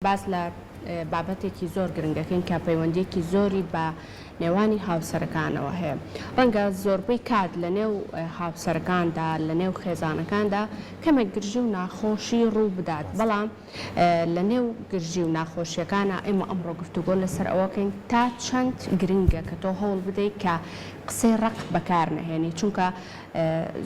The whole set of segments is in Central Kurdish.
باز لە بابەتێکی زۆر گرنگەکەین کە پەیوەندیەکی زۆری بە نێوانی هاوسەرەکانەوە هەیە. ڕەنگە زۆربەی کات لە نێو هاوسەرەکاندا لە نێو خێزانەکاندا کەمێک گرژی و ناخۆشی ڕوو بدات، بەڵام لە نێو گرژی و ناخۆشیەکانە ئێمە ئەمڕۆ گفتوگۆ لەسەر ئەوەکەین تا چەند گرنگە کە تۆ هەوڵ بدەیت کە قسەی ڕق بەکار نەهێنی، چونکە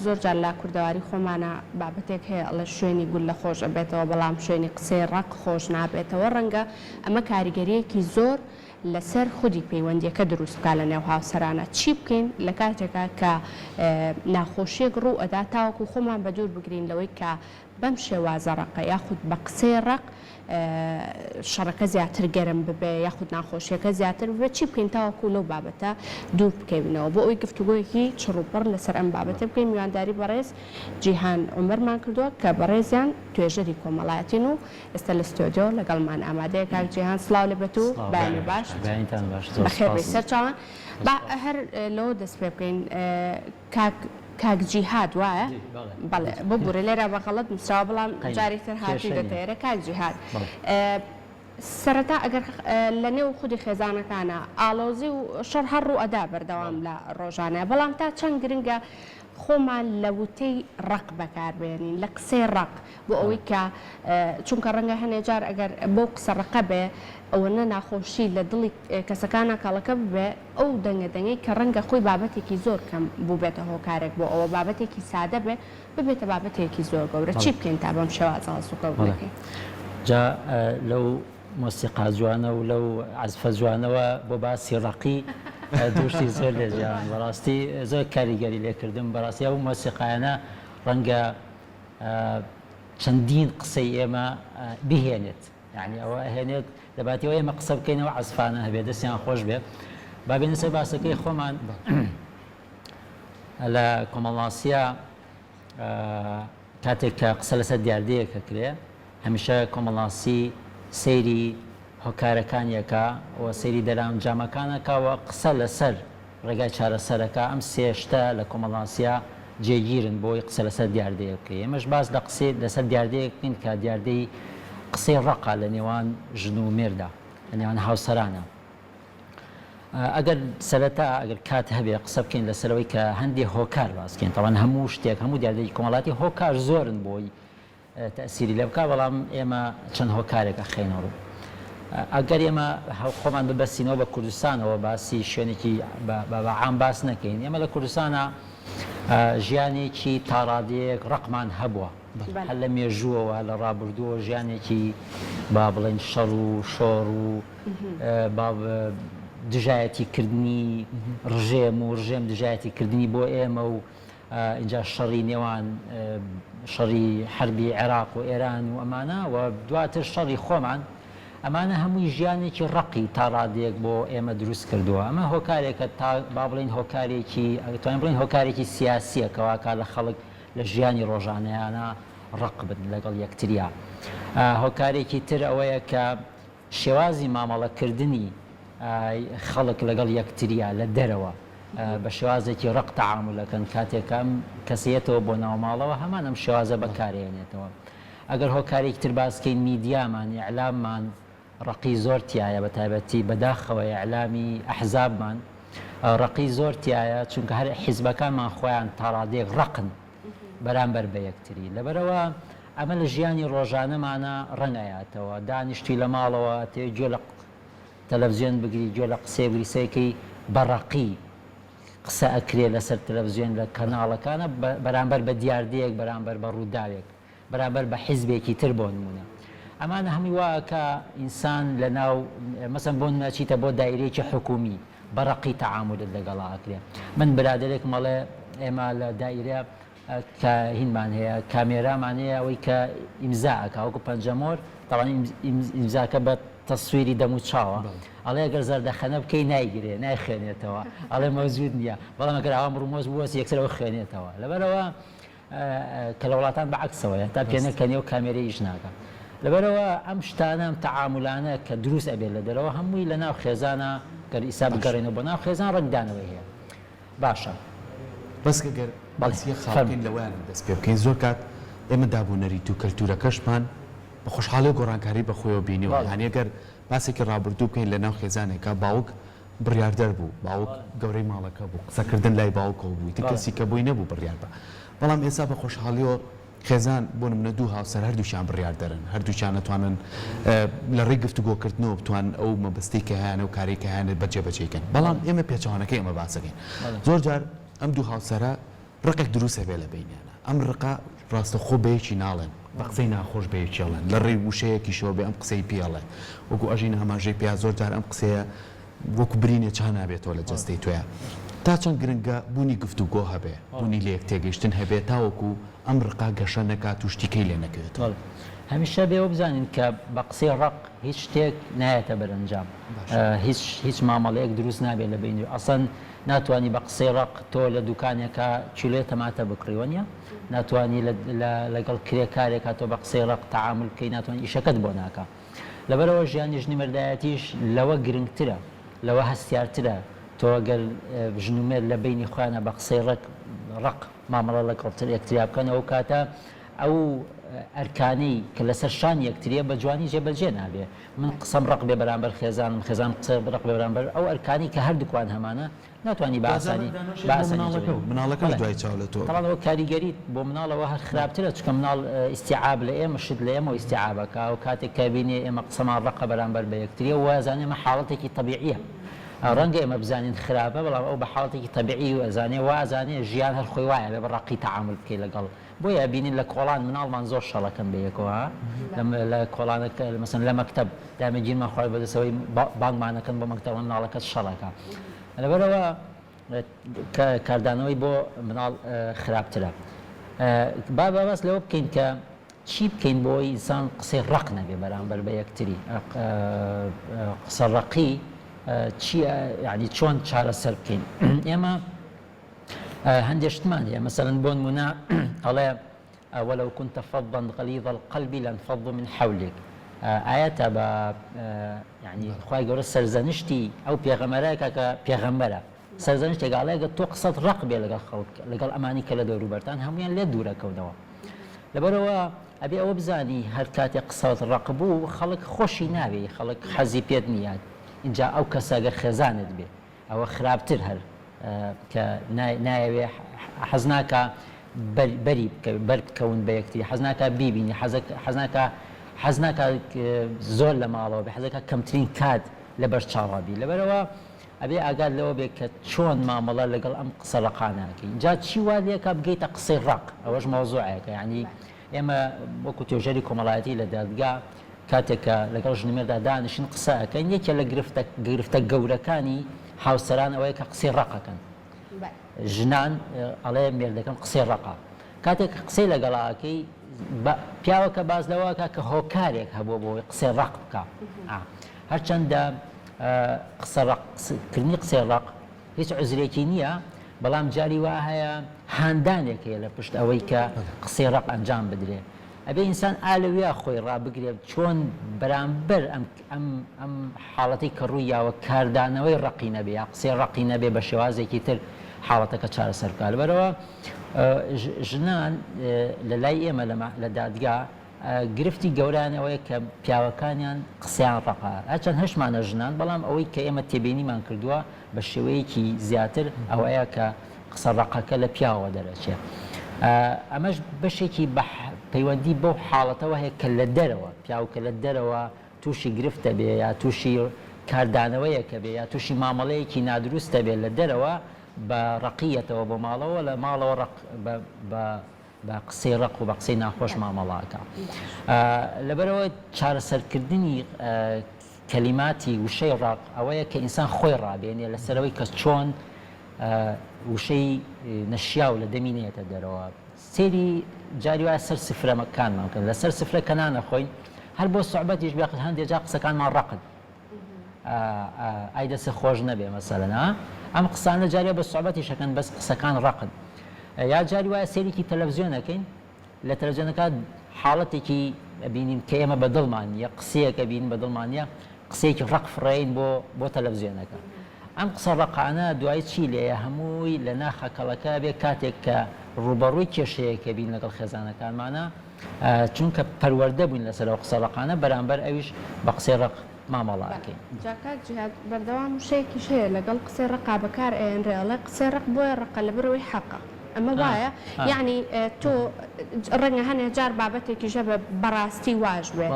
زۆر جار لا کوردەواری خۆمانە بابەتێک هەیە ئەڵە شوێنی گول لە خۆش ئەبێتەوە بەڵام شوێنی قسەی ڕق خۆش نابێتەوە. ڕەنگە ئەمە کاریگەریەکی زۆر لەسەر خودی پەیوەندیەکە دروست بکات لە نێو هاوسەرانە. چی بکەین لە کاتێکا کە ناخۆشیێک ڕوو ئەدا تاوەکو خۆمان بە دوور بگرین لەوەی کە بەم شێوازە ڕقە یاخود بە قسەی ڕق شەڕەکە زیاتر گەرم ببێ یاخود ناخۆشیەکە زیاتر ببێ، چی بکەین تاوەکو لەو بابەتە دوور بکەوینەوە بۆ ئەوی گفتوگۆیەکی چڕوپڕ لەسەر ئەم بابەتە بکەین. میوانداری بەڕێز جیهان عومەرمان کردووە کە بەڕێزیان توێژەری کۆمەڵایەتین و ئێستا لە ستۆدیۆ لەگەڵمان ئامادەیە. کاک جیهان سڵاو لەبەت و بەیانی باش بەخێر سەر چاوان. با هەر لەوە دەست پێ بکەین کاک جیهاد وایە؟ بەڵێ بۆ بوورە لێرە بەغەڵەت نووسراوە بەڵام جاری تر هاتووی دەتەیەرە. کاک جیهاد سەرەتا ئەگەر لە نێو خودی خێزانەکانە ئاڵۆزی و شەڕ هەر ڕوو ئەدا بەردەوام لە ڕۆژانەیە، بەڵام تا چەند گرنگە خۆمان لە وتەی ڕق بەکاربێنین لە قسەی ڕق بۆ ئەوەی کە چونکە ڕەنگە هەنێ جار ئەگەر بۆ قسە ڕقە بێ ئەوەنە ناخۆشی لە دڵی کەسەکانە کاڵەکە ببێ ئەو دەنگەدەنگەی کە ڕەنگە خۆی بابەتێکی زۆر کەم بوو بێتە هۆکارێک بۆ ئەوە بابەتێکی سادە بێ ببێتە بابەتێکی زۆر گەورە. چی بکەین تا بەم شێوازە هەڵسوکە بکەین؟ جا لەو مۆسیقا جوانە و لەو عەزفە جوانەوە بۆ باسی ڕقی دوشتی زۆر لێجیان بەڕاستی زۆر کاریگەری لێکردم. بەڕاستی ئەو مۆسیقایانە ڕەنگە چەندین قسەی ئێمە بهێنێت، یعنی ئەوە هێنێت دەباتەوە ئێمە قسە بکەینەوە عەزفانە هەبێ دەستیان خۆش بێت. با بێنە سەر باسەکەی خۆمان لە کۆمەڵناسیە کاتێک کە قسە لەسەر دیاردەیەکە کرێ هەمیشە کۆمەڵناسی سەیری هۆکارەکانیەکە و سەیری دەرانجامەکانەکەوە قسە لەسەر ڕێگای چارەسەرەکە. ئەم سێشتە لە کۆمەڵناسیە جێگیرن بۆی قسە لەسەر دیاردەیەکە. ئێمەش باز لە قسەی لەسەر دیاردەیەکین کە دیاردەی قسەی ڕقە لە نێوان ژن و مێردا لە نێوان هاوسەرانە. ئەگەر سەرەتا ئەگەر کات هەبێ قسە بکەین لەسەرەوەی کە هەندێک هۆکار باسکەین، تەوان هەموو شتێک هەموو دیاردەی کۆمەڵاتی هۆکار زۆرن بۆی تەسیری لێ بکە، بەڵام ئێمە چەند هۆکارێک ئەخێنەوە. ئەگەر ئێمە خۆمان ببەستینەوە بە کوردستانەوە باسی شوێنێکی بەعام باس نەکەین، ئێمە لە کوردستانە ژیانێکی تاڕادەیەک ڕقمان هەبووە هەر لە مێژووەوە لە ڕابردووە ژیانێکی با بڵێن شەڕ و شۆڕ و دژایەتیکردنی ڕژێم و ڕژێم دژایەتیکردنی بۆ ئێمە و اینجا شەڕی نێوان شەڕی حربی عێراق و ئێران و ئەمانە و دواتر شەڕی خۆمان، ئەمانە هەمووی ژیانێکی ڕقی تا ڕادێک بۆ ئێمە دروست کردووە. ئەمە هۆکارێکە تا با بڵین هۆکارێکی ئەتوانین بڵین هۆکارێکی سیاسیە کەواکە لە خەڵک لە ژیانی ڕۆژانەیانە ڕق بن لەگەڵ یەکتریا. هۆکارێکی تر ئەوەیە کە شێوازی مامەڵەکردنی خەڵک لەگەڵ یەکتریا لە دەرەوە بە شێوازێکی ڕق تەعامولەکەن کاتێکم کەسێتەوە بۆ ناوماڵەوە هەمان ئەم شێوازە بەکارهێنێتەوە. ئەگەر هۆکارێکی تر باسکەین میدیامان ئیعلاممان ڕقی زۆر تایە، بە تایبەتی بەداخەوە ئیعلامی ئەحزابمان ڕقی زۆر تایە، چونکە هەر حیزبەکانمان خۆیان تاڕادێک ڕقن بەرامبەر بە یەکتری. لەبەرەوە ئەمە لە ژیانی ڕۆژانەمانە ڕەنایەتەوە. دانیشتی لە ماڵەوە تێگوێ لە تەلەڤیزیۆن بگری، گوێ لە قسەی بریسەیەکی بەڕقی قسە ئەکرێ لەسەر تەلەڤیزیۆن لە کەناڵەکانە بەرامبەر بە دیاردەیەک، بەرامبەر بە ڕووداوێک، بەرامبەر بە حیزبێکی تر بۆ نمونە. ئەمانە هەمووی وایەکە ئینسان لە ناو مەسەن بۆ ناچیتە بۆ دایرەیەکی حکومی بەڕقی تەعاملت لەگەڵا ئەکرێ. من برادێک مەڵێ ئێمە لە دایرە کە هینمان هەیە کامێرامان هەیە ئەوەی کە ئیمزاکە وەکو پەنجەمۆر، تەواو ئیمزاکە بە تەسویری دەم و چاوە، ئەڵێ ئەگەر زەردەخەنە بکەی نایگرێ نایخێنێتەوە، ئەڵێ مەوجود نییە، بەڵام ئەگەر ئاوا ڕمۆز بووەس یەکسەرەوە خوێنێتەوە. لەبەرەوە کە لە وڵاتان بەعکسەوەیە تا پێنەکەنی و کامێرەیش ناکە. لەبەرەوە ئەم شتانە ئەم تەعاملانە کە دروست ئەبێت لە دەرەوە هەمووی لە ناو خێزانە گەر ئیسا بگەڕێنەوە بۆ ناو خێزان ڕنگدانەوەی هەیە. باشە بەس گەر باسی خاڵکەین لەوەیان دەست پێ بکەین. زۆر کات ئێمە دابوونەریت و کەلتورەکەشمان بە خۆشحاڵی و گۆڕانکاری بەخۆیەوە بینیوە هەنی ئەگەر باسێکی ڕابردوو بکەین لە ناو خێزانێکە باوک بڕیاردەر بوو باوک گەورەی ماڵەکە بوو قسەکردن لای باوکەوە بووی تر کەسی کە بووی نەبوو بڕیار بە بەڵام ئێستا بە خۆشحاڵیەوە خێزان بۆ نمونە دوو هاوسەر هەردووشیان بڕیاردەرن هەردووچیان نەتوانن لە ڕێی گفتوگۆکردنەوە بتوان ئەو مەبەستی کە هیانە و کارێکە هیانێت بەجێبەجێکەن بەڵام ئێمە پێچەوانەکەی ئەمە باسەکەین زۆر جار ئەم دوو هاوسەرە ڕقێک دروست هەبێ لە بینیانە ئەم ڕقا ڕاستەخۆ بەیەکی ناڵێن بە قسەی ناخۆش بەیەکیڵێن لە ڕێی وشەیەکی شەوە بێ ئەم قسەی پیاڵێ وەکو ئەژین هەماژەی پیا زۆر جار ئەم قسەیە وەکو برینێ چا نابێتەوە لە جەستەی توێە تا چەند گرنگە بوونی گفتوگۆ هەبێ بوونی لە یەک تێگەیشتن هەبێ تاوەکو ئەم ڕقا گەشە نەکات و شتیکەی لێ نەکەوێت هەمیشە بێوە بزانین کە بە قسەی ڕق هیچ شتێک نایەتە بەرەنجام هیچ مامەڵەیەک دروست نابێت لە بینی ئەسەن ناتوانانی بە قسەی ڕق تۆ لە دوکانێکە چلێ تەماتە بکڕیوەنیە ناتوانانی لەگەڵ کرێکارێکە تۆ بە قسەی ڕق تەعامل بکەی ناتوانانی ئیشەکەت بۆ ناکە لەبەرەوە ژیانی ژنی مەردایەتیش لەوە گرنگترە لەوە هەستیارترە تۆ ئەگەر ژنومێر لە بینی خۆیانە بە قسەی ڕق مامەڵە لەگەڵ یەکتریا بکەنەوە کاتە ئەو ئەرکانەی کە لەسەر شان یەکتریە بە جوانی جێبەجێ نابێ من قسەم ڕق بێ بەرامبەر خێزان قسە ڕق بێ بەرامبەر ئەو ئەرکانی کە هەردووکوان هەمانە ناتوانانی باسانی مناڵەکە دوای چاولێتەوە تەڵانەوە کاریگەریت بۆ مناڵەوە هەر خراپترە چکە مناڵ ئیستیعاب لە ئێمە شت لە ئێمە ئیستیعابەکە و کاتێک کە بینێ ئێمە قسەمان ڕقە بەرامبەر بە یەکتریە و وازانێ ئەمە حاڵەتێکی طبیعیە ڕەنگە ئێمە بزانین خراپە بەڵام ئەو بە حاڵەتێکی طبیعی و ئەزانێ وازانێ ژیان هەر خۆی وایە بە ڕقی تەعامل بکەی لەگەڵ بۆیە بینین لە کۆڵان مناڵمان زۆر شەڵەکەن بەیەکەوە لە کۆڵانەکە مەسەن لە مەکتەب دامەگیرمان خۆی بەدەستەوەی بانگمانەکەن بۆ مەکتەب مناڵەکەت شەڵەکە لەبەرەوە کاردانەوەی بۆ مناڵ خراپترە با باس لەوە بکەین کە چی بکەین بۆی ئینسان قسەی ڕق نەبێ بەرامبەر بە یەکتری قسە ڕقی چیە یعنی چۆن چارەسەر بکەین ئێمە هەندێشتمان هەیە مەسەلەن بۆ نمونە ئەڵێ ولو كنت فظا غليظ القلب لانفضوا من حولك ئاەتە بە یعنی خوای گەورە سەرزەنشتی ئەو پێغەمبەرەکە کە پێغەمبەرە سەرزەنشتێک ئاڵەیەگە تۆ قسەت ڕق بێ لەگەڵ خەڵک لەگەڵ ئەمانی کە لە دەوروبەرتان هەمویان لێ دوورەکەونەوە لەبەرەوە ئەبێ ئەوە بزانی هەر کاتێک قسەت ڕق بوو خەڵک خۆشی ناوێ خەڵک حەزی پێت نیاد اینجا ئەو کەسە ئەگەر خێزانت بێ ئەوە خراپتر هەر کە نایەوێ حەز ناکە بەری بەرکەون بە یەکتری حەز ناکە بیبینی حەز ناکە زۆر لە ماڵەوە بێ حەزەکە کەمترین کات لە بەر چاوابی لەبەرەوە ئەبێ ئاگاد لەوە بێت کە چۆن مامەڵە لەگەڵ ئەم قسە ڕقانەکەی جا چی وا لێکە بگەیتە قسەی ڕق ئەوەش مەوزوعەکە یعنی ئێمە وەکو توێژەری کۆمەڵایەتی لە دادگا کاتێکە لەگەڵ ژنمێردا دانیشن قسەکەن یەکێ لە گرفتە گەورەکانی هاوسەران ئەوەیە کە قسەی ڕقەکەن ژنان ئەڵێ مێردەکەم قسەی ڕقا کاتێک قسەی لەگەڵاکەی پیاوەکە باز لەوەکە کە هۆکارێک هەبوو بۆی قسەی ڕق بکە هەرچەندە کردنی قسەی ڕق هیچ عزرێکی نییە بەڵام جاری وا هەیە هاندانێک هەیە لە پشت ئەوەی کە قسەی ڕق ئەنجام بدرێ ئەبێ ئینسان ئالەویا خۆی ڕابگرێت چۆن بەرامبەر ئەم حاڵەتی کە ڕووی یاوە کاردانەوەی ڕقی نەبێ یا قسەی ڕقی نەبێ بە شێوازێکی تر حاڵەتەکە چارەسەر بکات لەبەرەوە ژنان لە لای ئێمە لە دادگا گرفتی گەوران ئەوەیە کە پیاوەکانیان قسەیان ڕقا هەرچەند هەشمانە ژنان بەڵام ئەوەی کە ئێمە تێبینیمان کردووە بە شێوەیەکی زیاتر ئەوەیە کە قسە ڕقەکە لە پیاوە دەرەچێت ئەمەش بەشێکی پەیوەندی بەو حاڵەتەوە هەیە کە لە دەرەوە پیاوکە لە دەرەوە تووشی گرفتە بێ یا تووشی کاردانەوەیەکە بێ یا تووشی مامەڵەیەکی نادروستە بێت لە دەرەوە بە ڕقیەتەوە بۆ ماڵەوە لە ماڵەوە بە قسەی ڕق و بە قسەی ناخۆش مامەڵاکە لەبەرەوە چارەسەرکردنی کەلیماتی وشەی ڕق ئەوەیە کە ئینسان خۆی ڕابێنێ لەسەرەوەی کە چۆن وشەی نەشیاو لە دەمینێتە دەرەوە سێری جاری وایە سەر سفرەکانمان کرد لەسەر سفرەکە نانەخۆین هەر بۆ سوعبەتیش بێ هەندێک جا قسەکانمان ڕقن ئای دەسە خۆش نەبێ مەسەلەن ئەم قسانە جارێ بە سوعبەتی شەکەن بەس قسەکان ڕقن یا جاری وایە سێریکی تەلەڤیزیۆنەکەین لە تەلەڤیزیۆنەکە حاڵەتێکی بینین کە ئێمە بە دڵمانە قسەیەکە بین بە دڵمانە قسەیەکی ڕق فڕین بۆ تەلەڤیزیۆنەکە ئەم قسە ڕقانە دوای چی لێیە هەمووی لە ناخەکەڵەکە بێ کاتێک کە ڕوبەڕووی کێشەیەکە بین لەگەڵ خێزانەکانمانە چونکە پەروەردە بووین لەسەر ئەو قسەڕقانە بەرامبەر ئەویش بە قسەی ڕق مامەڵاکەین. جاکات جهاد بەردەوام شەیەکیش هەیە لەگەڵ قسەی ڕقا بەکار ئێنرێڵێ قسەی ڕق بۆیە ڕقە لە بەرەوەی حەقە. ئەمە وایە یعنی تۆ ڕەنگە هەنێ جار بابەتێکی ژە بە بەڕاستی واژ بێ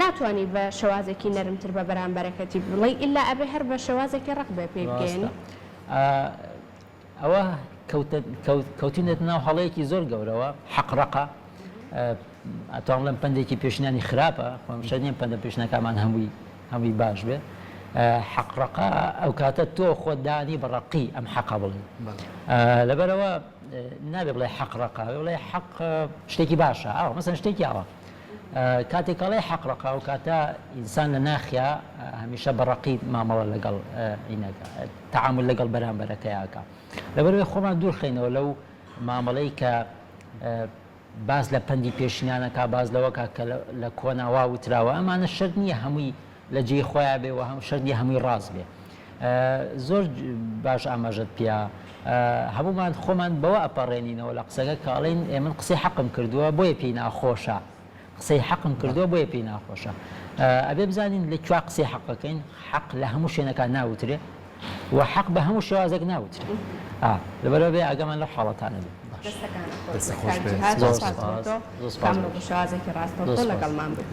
ناتوانانی بە شێوازێکی نەرمتر بە بەرامبەرەکەتی بڵێ ئللا ئەبێ هەر بە شێوازێکی ڕق بێ پێ بگەێنی. ئەوە کەوتینێت ناو هەڵەیەکی زۆر گەورەوە حەقڕقە ئەتوان لەم پندێکی پێشنانی خراپە خۆمشەنیە پندە پێشنەکەمان هەمووی باش بێ حەقڕقە ئەو کاتە تۆ خۆدانی بەڕقی ئەم حەقە بڵێ لەبەرەوە نابێ بڵێ حەقڕقە بڵێ حەق شتێکی باشە مەسەن شتێکی ئەوە کاتێکەڵێ حەقڕقە و کاتە ئینسان لە ناخیا هەمیشە بەڕقی مامەڵە لەگەڵ تەعامل لەگەڵ بەرامبەرەکەیاکە لەبەرەوەی خۆمان دوورخینەوە لەو مامەڵەی کە باز لە پەندی پێشینانەکە باز لەوەکە کە لە کۆناوا وتراوە ئەمانە شەرت نییە هەمووی لە جێی خۆیان بێ و شەرت نییە هەمووی ڕاست بێ زۆر باش ئاماژەت پیا هەمومان خۆمان بەوە ئەپەڕێنینەوە لە قسەکە کاڵین من قسەی حەقم کردووە بۆیە پێی ناخۆشە قسەی حەقم کردووە بۆیە پێی ناخۆشە ئەبێ بزانین لەکوێ قسەی حەقەکەین حەق لە هەموو شوێنەکە ناوترێ و حەق بە هەموو شێوازێک ناوترێ لەبەرەوە بێ ئەگەمان لە حاڵەتانە بێ شوازێکی ڕاستەوە لەگەڵمان بێت.